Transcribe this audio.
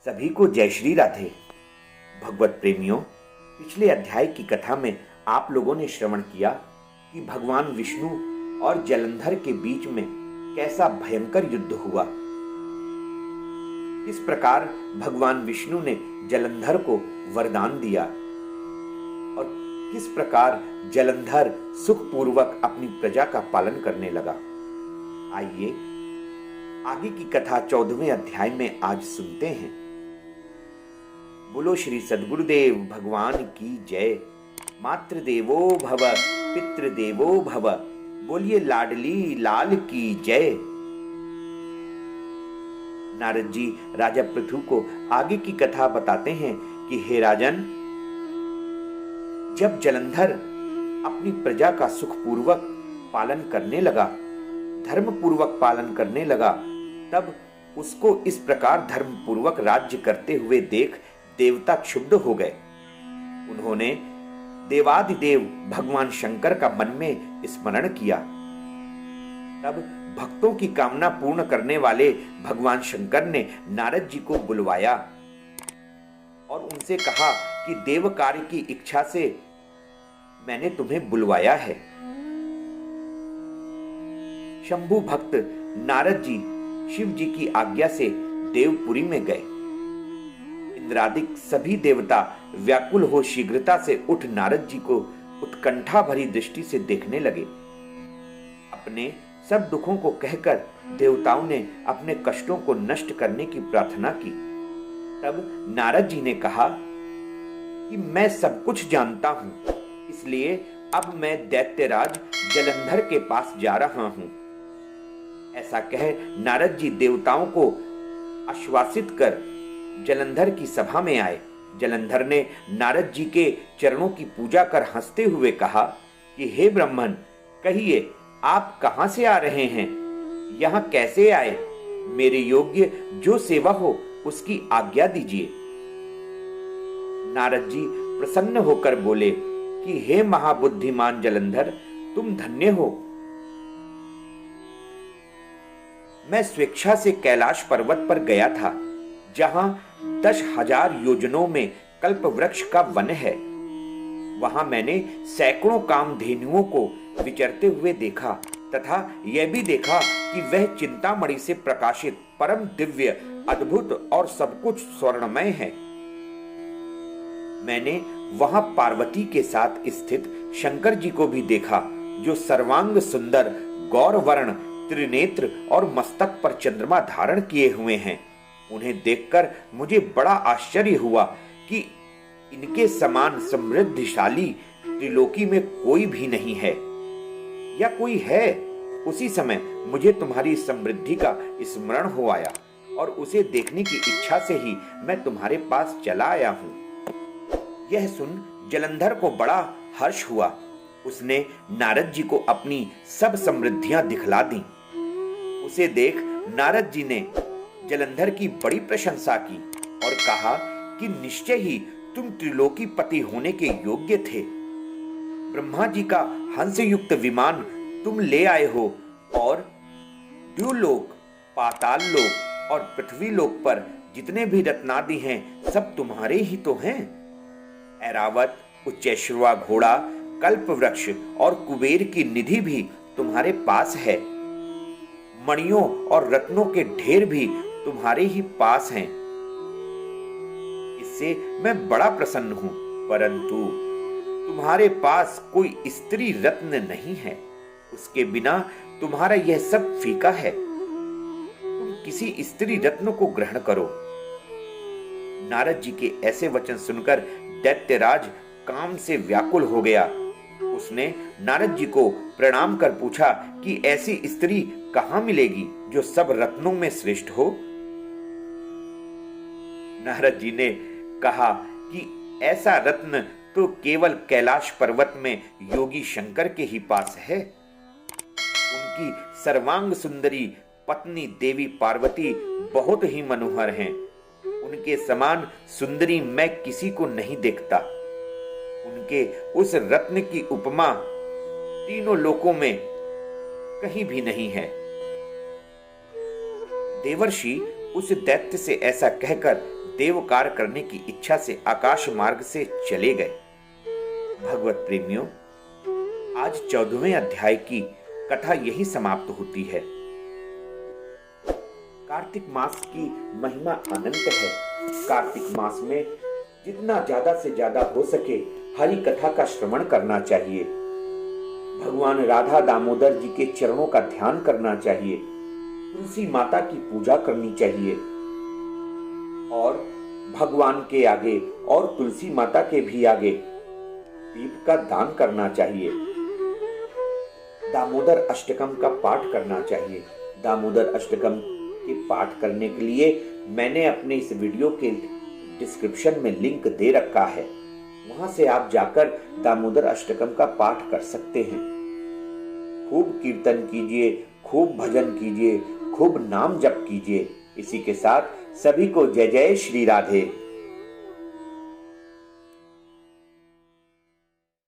सभी को जय श्री राधे। भगवत प्रेमियों, पिछले अध्याय की कथा में आप लोगों ने श्रवण किया कि भगवान विष्णु और जलंधर के बीच में कैसा भयंकर युद्ध हुआ। किस प्रकार भगवान विष्णु ने जलंधर को वरदान दिया और किस प्रकार जलंधर सुखपूर्वक अपनी प्रजा का पालन करने लगा। आइए आगे की कथा 14वें अध्याय में आज सुनते हैं। बोलो श्री सद्गुरुदेव भगवान की जय। मातृदेवो भव पितृदेवो भव, बोलिए लाडली लाल की जय। नारद जी राजा पृथु को आगे की कथा बताते हैं कि हे राजन, जब जलंधर अपनी प्रजा का सुखपूर्वक पालन करने लगा, धर्मपूर्वक पालन करने लगा, तब उसको इस प्रकार धर्मपूर्वक राज्य करते हुए देख देवता क्षुब्ध हो गए। उन्होंने देवादिदेव भगवान शंकर का मन में स्मरण किया। तब भक्तों की कामना पूर्ण करने वाले भगवान शंकर ने नारद जी को बुलवाया और उनसे कहा कि देव कार्य की इच्छा से मैंने तुम्हें बुलवाया है। शंभु भक्त नारद जी शिव जी की आज्ञा से देवपुरी में गए। इंद्रादिक सभी देवता व्याकुल हो शीघ्रता से उठ नारद जी को उत्कंठा भरी दृष्टि से देखने लगे। अपने सब दुखों को कहकर देवताओं ने अपने कष्टों को नष्ट करने की प्रार्थना की। तब नारद जी ने कहा कि मैं सब कुछ जानता हूं, इसलिए अब मैं दैत्यराज जलंधर के पास जा रहा हूं। ऐसा कह नारद जी देवताओं को आश्वासित कर जलंधर की सभा में आए। जलंधर ने नारद जी के चरणों की पूजा कर हंसते हुए कहा कि हे ब्राह्मण, कहिए आप कहां से आ रहे हैं, यहां कैसे आए? मेरे योग्य जो सेवा हो उसकी आज्ञा दीजिए। नारद जी प्रसन्न होकर बोले कि हे महाबुद्धिमान जलंधर, तुम धन्य हो। मैं स्वेच्छा से कैलाश पर्वत पर गया था, जहां 10,000 योजनों में कल्प वृक्ष का वन है। वहां मैंने सैकड़ों कामधेनुओं को विचरते हुए देखा तथा यह भी देखा कि वह चिंतामणि से प्रकाशित परम दिव्य, अद्भुत और सब कुछ स्वर्णमय है। मैंने वहां पार्वती के साथ स्थित शंकर जी को भी देखा, जो सर्वांग सुंदर, गौरवर्ण, त्रिनेत्र और मस्तक पर चंद्रमा धारण किए हुए हैं। उन्हें देखकर मुझे बड़ा आश्चर्य हुआ कि इनके समान समृद्धिशाली त्रिलोकी में कोई भी नहीं है, या कोई है। उसी समय मुझे तुम्हारी समृद्धि का स्मरण हो आया और उसे देखने की इच्छा से ही मैं तुम्हारे पास चला आया हूं। यह सुन जलंधर को बड़ा हर्ष हुआ। उसने नारद जी को अपनी सब समृद्धियां दिखला दी। उसे देख नारद जी ने जलंधर की बड़ी प्रशंसा की और कहा कि निश्चय ही तुम त्रिलोकी पति होने के योग्य थे। ब्रह्मा जी का हंस युक्त विमान तुम ले आए हो और द्युलोक, पाताल लोक और पृथ्वी लोक पर जितने भी रत्नादि हैं, सब तुम्हारे ही तो हैं। ऐरावत, उच्चैश्रवा घोड़ा, कल्प वृक्ष और कुबेर की निधि भी तुम्हारे पास है। मणियों और रत्नों के ढेर भी तुम्हारे ही पास हैं। इससे मैं बड़ा प्रसन्न हूं, परंतु तुम्हारे पास कोई स्त्री रत्न नहीं है। उसके बिना तुम्हारा यह सब फीका है। तुम किसी स्त्री रत्न को ग्रहण करो। नारद जी के ऐसे वचन सुनकर दैत्यराज काम से व्याकुल हो गया। उसने नारद जी को प्रणाम कर पूछा कि ऐसी स्त्री कहां मिलेगी जो सब रत्नों में श्रेष्ठ हो। नारद जी ने कहा कि ऐसा रत्न तो केवल कैलाश पर्वत में योगी शंकर के ही पास है। उनकी सर्वांग सुंदरी पत्नी देवी पार्वती बहुत ही मनोहर हैं। उनके समान सुंदरी मैं किसी को नहीं देखता। उनके उस रत्न की उपमा तीनों लोकों में कहीं भी नहीं है। देवर्षि उस दैत्य से ऐसा कहकर देव कार्य करने की इच्छा से आकाश मार्ग से चले गए। भगवत प्रेमियों, आज 14वें अध्याय की कथा यही समाप्त होती है। कार्तिक मास की महिमा अनंत है। कार्तिक मास में जितना ज्यादा से ज्यादा हो सके हरि कथा का श्रवण करना चाहिए। भगवान राधा दामोदर जी के चरणों का ध्यान करना चाहिए। तुलसी माता की पूजा करनी चाहिए और भगवान के आगे और तुलसी माता के भी आगे दीप का दान करना चाहिए। दामोदर अष्टकम का पाठ करना चाहिए। दामोदर अष्टकम के पाठ करने के लिए मैंने अपने इस वीडियो के डिस्क्रिप्शन में लिंक दे रखा है, वहां से आप जाकर दामोदर अष्टकम का पाठ कर सकते हैं। खूब कीर्तन कीजिए, खूब भजन कीजिए, खूब नाम जप कीजिए। इसी के साथ सभी को जय जय श्री राधे।